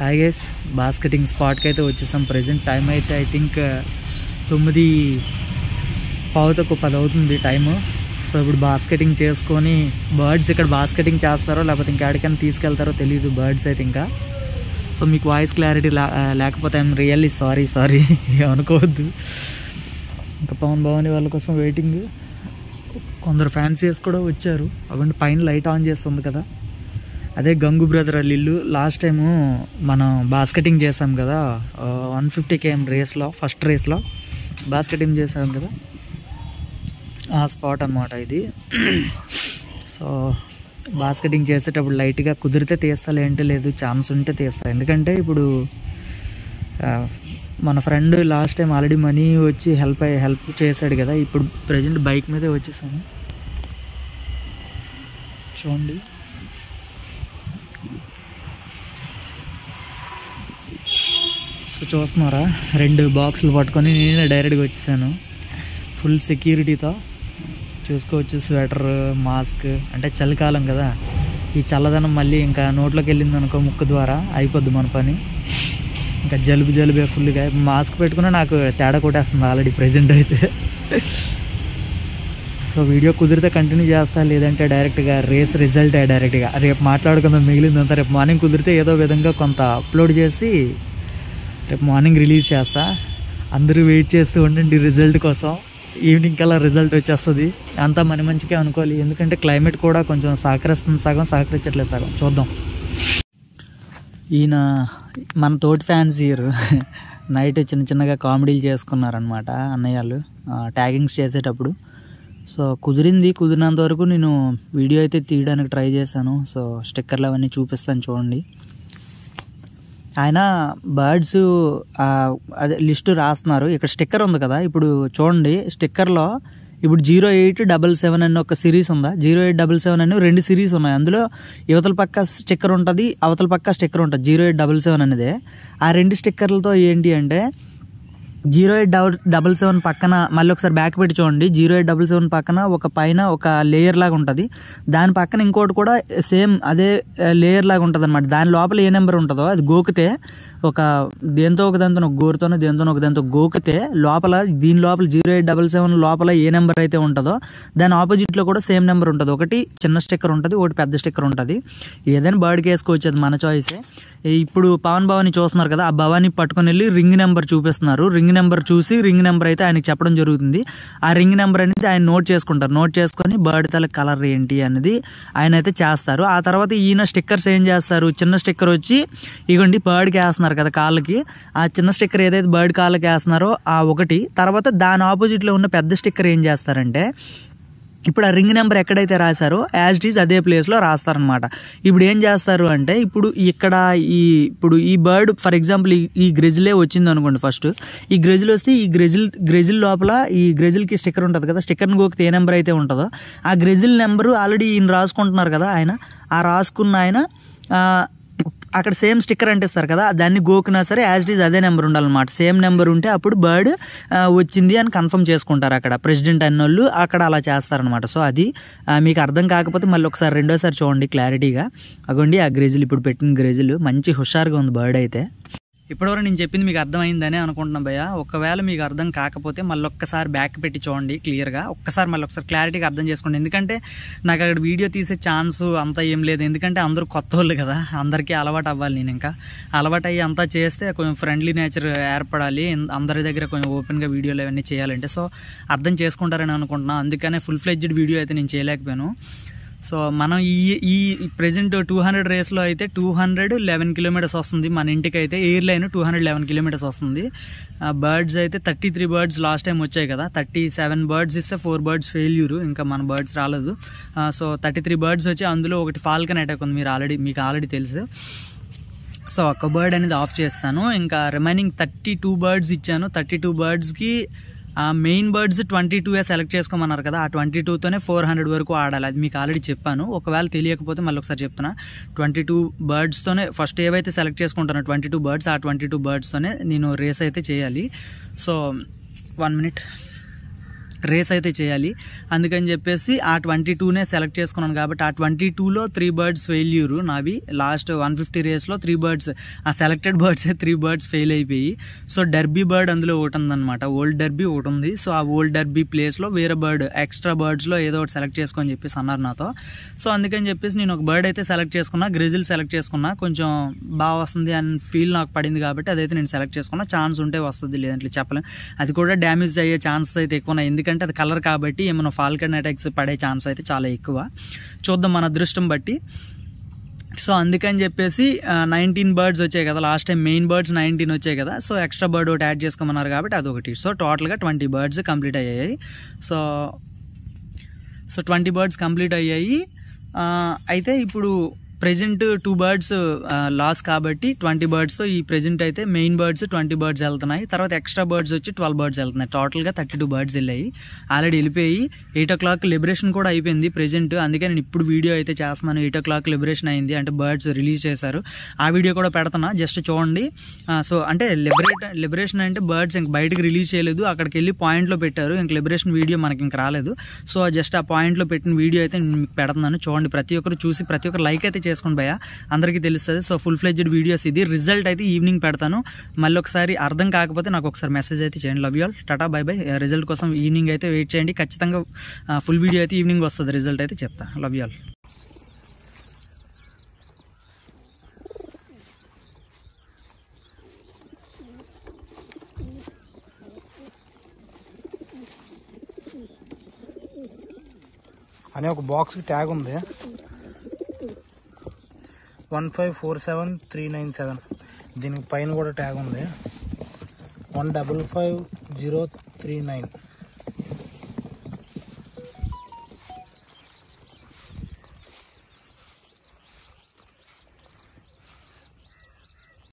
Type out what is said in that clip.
Hi guys, బాస్కెటింగ్ స్పాట్కి అయితే వచ్చేసాం. Present time అయితే ఐ థింక్ 9:10 అవుతుంది టైము. సో ఇప్పుడు బాస్కెటింగ్ చేసుకొని బర్డ్స్ ఇక్కడ బాస్కెటింగ్ చేస్తారో లేకపోతే ఇంకెక్కడికైనా తీసుకెళ్తారో తెలియదు బర్డ్స్ అయితే. ఇంకా సో మీకు వాయిస్ క్లారిటీ లేకపోతే ఐఎమ్ రియల్లీ సారీ అనుకోవద్దు. ఇంకా పవన్ భవాని వాళ్ళ కోసం వెయిటింగ్. కొందరు ఫ్యాన్సీస్ కూడా వచ్చారు. అవండి పైన లైట్ ఆన్ చేస్తుంది కదా, అదే గంగు బ్రదర్ వాళ్ళ ఇల్లు. లాస్ట్ టైము మనం బాస్కెటింగ్ చేసాం కదా 150 km రేస్లో, ఫస్ట్ రేస్లో బాస్కెటింగ్ చేసాం కదా, ఆ స్పాట్ అన్నమాట ఇది. సో బాస్కెటింగ్ చేసేటప్పుడు లైట్గా కుదిరితే తీస్తా, లేంటే లేదు, ఛాన్స్ ఉంటే తీస్తా. ఎందుకంటే ఇప్పుడు మన friend last time already money వచ్చి హెల్ప్ చేశాడు కదా. ఇప్పుడు ప్రజెంట్ బైక్ మీదే వచ్చేసాను చూడండి. సో చూస్తున్నారా, 2 బాక్సులు పట్టుకొని నేనే డైరెక్ట్గా వచ్చేసాను ఫుల్ సెక్యూరిటీతో. చూసుకోవచ్చు, స్వెటర్, మాస్క్. అంటే చలికాలం కదా, ఈ చల్లదనం మళ్ళీ ఇంకా నోట్లోకి వెళ్ళింది అనుకో ముక్కు ద్వారా అయిపోద్ది మన పని. ఇంకా జలుబే ఫుల్గా. మాస్క్ పెట్టుకున్నా నాకు తేడా కొట్టేస్తుంది ఆల్రెడీ ప్రజెంట్ అయితే. సో వీడియో కుదిరితే కంటిన్యూ చేస్తా, లేదంటే డైరెక్ట్గా రేస్ రిజల్ట్ డైరెక్ట్గా రేపు మాట్లాడుకుందాం. మిగిలిందంతా రేపు మార్నింగ్ కుదిరితే ఏదో విధంగా కొంత అప్లోడ్ చేసి రేపు మార్నింగ్ రిలీజ్ చేస్తా. అందరూ వెయిట్ చేస్తూ ఉండండి రిజల్ట్ కోసం. ఈవినింగ్ కల్లా రిజల్ట్ వచ్చేస్తుంది. అంతా మన మంచిగా అనుకోవాలి, ఎందుకంటే క్లైమేట్ కూడా కొంచెం సహకరిస్తుంది, సగం సహకరించట్లేదు సగం. చూద్దాం. ఈయన మన తోటి ఫ్యాన్స్ ఇయర్ నైట్ చిన్నగా కామెడీలు చేసుకున్నారనమాట అన్నయ్యలు ట్యాగింగ్స్ చేసేటప్పుడు. సో కుదిరినంత వరకు నేను వీడియో అయితే తీయడానికి ట్రై చేశాను. సో స్టిక్కర్లు అవన్నీ చూపిస్తాను చూడండి. ఆయన బర్డ్స్ అదే లిస్టు రాస్తున్నారు. ఇక్కడ స్టిక్కర్ ఉంది కదా, ఇప్పుడు చూడండి స్టిక్కర్లో ఇప్పుడు 0877 అని ఒక సిరీస్ ఉందా, 0877 అని 2 సిరీస్ ఉన్నాయి. అందులో యువతల పక్క స్టిక్కర్ ఉంటుంది, అవతల పక్క స్టిక్కర్ ఉంటుంది. 0877 అనేదే. ఆ 2 స్టిక్కర్లతో ఏంటి అంటే 0877 పక్కన మళ్ళీ ఒకసారి బ్యాక్ పెట్టి చూడండి. 0877 పక్కన ఒక పైన ఒక లేయర్ లాగా ఉంటుంది, దాని పక్కన ఇంకోటి కూడా సేమ్ అదే లేయర్ లాగా ఉంటుంది అనమాట. దాని లోపల ఏ నెంబర్ ఉంటుందో అది గోకితే ఒక దేంతో ఒక దాంతో ఒక గోరుతోనో దేంతో ఒక దాంతో గోకితే లోపల దీని లోపల 0877 లోపల ఏ నెంబర్ అయితే ఉంటుందో దాని ఆపోజిట్లో కూడా సేమ్ నెంబర్ ఉంటుంది. ఒకటి చిన్న స్టిక్కర్ ఉంటుంది, ఒకటి పెద్ద స్టిక్కర్ ఉంటుంది. ఏదైనా బర్డ్కి వేసుకోవచ్చు, అది మన చాయిసే. ఇప్పుడు పవన్ భవాని చూస్తున్నారు కదా, ఆ భవాని పట్టుకొని వెళ్ళి రింగ్ నెంబర్ చూపిస్తున్నారు. రింగ్ నెంబర్ చూసి రింగ్ నెంబర్ అయితే ఆయనకి చెప్పడం జరుగుతుంది. ఆ రింగ్ నెంబర్ అనేది ఆయన నోట్ చేసుకుంటారు. నోట్ చేసుకొని బర్డ్ తల కలర్ ఏంటి అనేది ఆయన అయితే చేస్తారు. ఆ తర్వాత ఈయన స్టిక్కర్స్ ఏం చేస్తారు, చిన్న స్టిక్కర్ వచ్చి ఇగోండి బర్డ్కి వేస్తున్నారు కదా కాళ్ళకి, ఆ చిన్న స్టిక్కర్ ఏదైతే బర్డ్ కాళ్ళకి వేస్తున్నారో ఆ ఒకటి. తర్వాత దాని ఆపోజిట్లో ఉన్న పెద్ద స్టిక్కర్ ఏం చేస్తారంటే ఇప్పుడు ఆ రింగ్ నెంబర్ ఎక్కడైతే రాశారో యాజ్ ఇట్ ఈజ్ అదే ప్లేస్లో రాస్తారనమాట. ఇప్పుడు ఏం చేస్తారు అంటే ఇప్పుడు ఇక్కడ ఇప్పుడు ఈ బర్డ్ ఫర్ ఎగ్జాంపుల్ ఈ గ్రెజిలే వచ్చింది అనుకోండి. ఫస్ట్ ఈ గ్రెజిల్ వస్తే ఈ గ్రెజిల్ లోపల ఈ గ్రెజిల్కి స్టిక్కర్ ఉంటుంది కదా, స్టిక్కర్ని గోకితే ఏ నెంబర్ అయితే ఉంటుందో ఆ గ్రెజిల్ నెంబరు ఆల్రెడీ ఈయన రాసుకుంటున్నారు కదా, ఆయన ఆ రాసుకున్న ఆయన అక్కడ సేమ్ స్టిక్కర్ అంటిస్తారు కదా, దాన్ని గోకినా సరే యాజ్ ఇట్ ఈజ్ అదే నెంబర్ ఉండాలన్నమాట. సేమ్ నెంబర్ ఉంటే అప్పుడు బర్డ్ వచ్చింది అని కన్ఫర్మ్ చేసుకుంటారు అక్కడ ప్రెసిడెంట్ అన్నోళ్ళు. అక్కడ అలా చేస్తారనమాట. సో అది మీకు అర్థం కాకపోతే మళ్ళీ ఒకసారి రెండోసారి చూడండి క్లారిటీగా. అగోండి ఆ గ్రెజిల్, ఇప్పుడు పెట్టిన గ్రెజిల్ మంచి హుషారుగా ఉంది బర్డ్ అయితే. ఇప్పటివరకు నేను చెప్పింది మీకు అర్థమైందని అనుకుంటున్నాను భయ్య. ఒకవేళ మీకు అర్థం కాకపోతే మళ్ళీ ఒక్కసారి బ్యాక్ పెట్టి చూడండి క్లియర్గా. మళ్ళీ ఒకసారి క్లారిటీగా అర్థం చేసుకోండి. ఎందుకంటే నాకు అక్కడ వీడియో తీసే ఛాన్స్ అంతా ఏం లేదు, ఎందుకంటే అందరూ కొత్త వాళ్ళు కదా, అందరికీ అలవాటు అవ్వాలి. నేను ఇంకా అలవాటు అయ్యి అంతా చేస్తే కొంచెం ఫ్రెండ్లీ నేచర్ ఏర్పడాలి, అందరి దగ్గర కొంచెం ఓపెన్గా వీడియోలు అవన్నీ చేయాలంటే. సో అర్థం చేసుకుంటారని అనుకుంటున్నాను, అందుకనే ఫుల్ ఫ్లెడ్జ్డ్ వీడియో అయితే నేను చేయలేకపోయాను. సో మనం ఈ ప్రెజెంట్ 200 రేస్లో అయితే 211 కిలోమీటర్స్ వస్తుంది మన ఇంటికి అయితే. ఎయిర్ లైన్ 211 కిలోమీటర్స్ వస్తుంది. బర్డ్స్ అయితే 33 బర్డ్స్ లాస్ట్ టైం వచ్చాయి కదా, 37 బర్డ్స్ ఇస్తే 4 బర్డ్స్ ఫెయిల్యూరు, ఇంకా మన బర్డ్స్ రాలేదు. సో 33 బర్డ్స్ వచ్చి అందులో ఒకటి ఫాల్కన్ అటాక్ ఉంది, మీకు ఆల్రెడీ తెలుసు. సో ఒక బర్డ్ అనేది ఆఫ్ చేస్తాను. ఇంకా రిమైనింగ్ 32 బర్డ్స్ ఇచ్చాను. 32 బర్డ్స్కి మెయిన్ బర్డ్స్ 22 సెలెక్ట్ చేసుకోమన్నారు కదా, ఆ 22తోనే 400 వరకు ఆడాలి. అది మీకు ఆల్రెడీ చెప్పాను, ఒకవేళ తెలియకపోతే మళ్ళీ ఒకసారి చెప్తున్నా. 22 బర్డ్స్తోనే ఫస్ట్ ఏవైతే సెలెక్ట్ చేసుకుంటానో 22 బర్డ్స్, ఆ 22 బర్డ్స్తోనే నేను రేస్ అయితే చేయాలి. So 1 minute. రేస్ అయితే చేయాలి. అందుకని చెప్పేసి ఆ 22నే సెలెక్ట్ చేసుకున్నాను. కాబట్టి ఆ 22లో 3 బర్డ్స్ ఫెయిల్యూరు నావి. లాస్ట్ 150 రేస్లో 3 బర్డ్స్, ఆ సెలెక్టెడ్ బర్డ్సే 3 బర్డ్స్ ఫెయిల్ అయిపోయి. సో డర్బీ బర్డ్ అందులో ఒకటి ఉందన్నమాట, ఓల్డ్ డర్బీ ఒకటి ఉంది. సో ఆ ఓల్డ్ డర్బీ ప్లేస్లో వేరే బర్డ్, ఎక్స్ట్రా బర్డ్స్లో ఏదో ఒకటి సెలెక్ట్ చేసుకొని చెప్పేసి అన్నారు నాతో. సో అందుకని చెప్పేసి నేను ఒక బర్డ్ అయితే సెలెక్ట్ చేసుకున్నా, గ్రిజిల్ సెలెక్ట్ చేసుకున్నా. కొంచెం బాగా వస్తుంది అని ఫీల్ నాకు పడింది కాబట్టి అదైతే నేను సెలెక్ట్ చేసుకున్నా. ఛాన్స్ ఉంటే వస్తుంది, లేదంటే చెప్పలేం. అది కూడా డ్యామేజ్ అయ్యే ఛాన్సెస్ అయితే ఎక్కువ ఉన్నాయి, ఎందుకంటే అది కలర్ కాబట్టి ఏమైనా ఫాల్కన్ అటాక్స్ పడే ఛాన్స్ అయితే చాలా ఎక్కువ. చూద్దాం మన అదృష్టం బట్టి. సో అందుకని చెప్పేసి 19 బర్డ్స్ వచ్చాయి కదా లాస్ట్ టైం, మెయిన్ బర్డ్స్ 19 వచ్చాయి కదా. సో ఎక్స్ట్రా బర్డ్ ఒకటి యాడ్ చేసుకోమన్నారు కాబట్టి అదొకటి. సో టోటల్గా 20 బర్డ్స్ కంప్లీట్ అయ్యాయి. సో 20 బర్డ్స్ కంప్లీట్ అయ్యాయి. అయితే ఇప్పుడు ప్రెజెంట్ 2 బర్డ్స్ లాస్ కాబట్టి 20 బర్డ్స్తో ఈ ప్రెజెంట్ అయితే మెయిన్ బర్డ్స్ 20 బర్డ్స్ వెళ్తున్నాయి. తర్వాత ఎక్స్ట్రా బర్డ్స్ వచ్చి 12 బర్డ్స్ వెళ్తున్నాయి. టోటల్గా 32 బర్డ్స్ వెళ్ళాయి. ఆల్రెడీ వెళ్ళిపోయి 8 o'clock లిబరేషన్ కూడా అయిపోయింది ప్రెజెంట్. అందుకే నేను ఇప్పుడు వీడియో అయితే చేస్తున్నాను. 8 o'clock లిబరేషన్ అయింది, అంటే బర్డ్స్ రిలీజ్ చేశారు. ఆ వీడియో కూడా పెడుతున్నా, జస్ట్ చూడండి. సో అంటే లిబరేషన్ అంటే బర్డ్స్ ఇంక బయటకు రిలీజ్ చేయలేదు, అక్కడికి వెళ్ళి పాయింట్లో పెట్టారు. ఇంక లిబరేషన్ వీడియో మనకి ఇంక రాలేదు. సో జస్ట్ ఆ పాయింట్లో పెట్టిన వీడియో అయితే నేను మీకు పెడుతున్నాను, చూడండి. ప్రతి ఒక్కరు చూసి ప్రతి ఒక్కరు లైక్ అయితే చేసుకోండి భయ్యా, అందరికీ తెలుస్తుంది. సో ఫుల్ ఫ్లెడ్జ్డ్ వీడియోస్ ఇది. రిజల్ట్ అయితే ఈవినింగ్ పెడతాను. మళ్ళీ ఒకసారి అర్థం కాకపోతే నాకు ఒకసారి మెసేజ్ అయితే చేయండి. Love you all, tata bye by. Result కోసం ఈవినింగ్ అయితే వెయిట్ చేయండి. ఖచ్చితంగా ఫుల్ వీడియో అయితే ఈవినింగ్ వస్తుంది, రిజల్ట్ అయితే చెప్తా. Love you all. అనే ఒక బాక్స్ ట్యాగ్ ఉంది 1547397. దీనికి పైన కూడా ట్యాగ్ ఉంది 155039.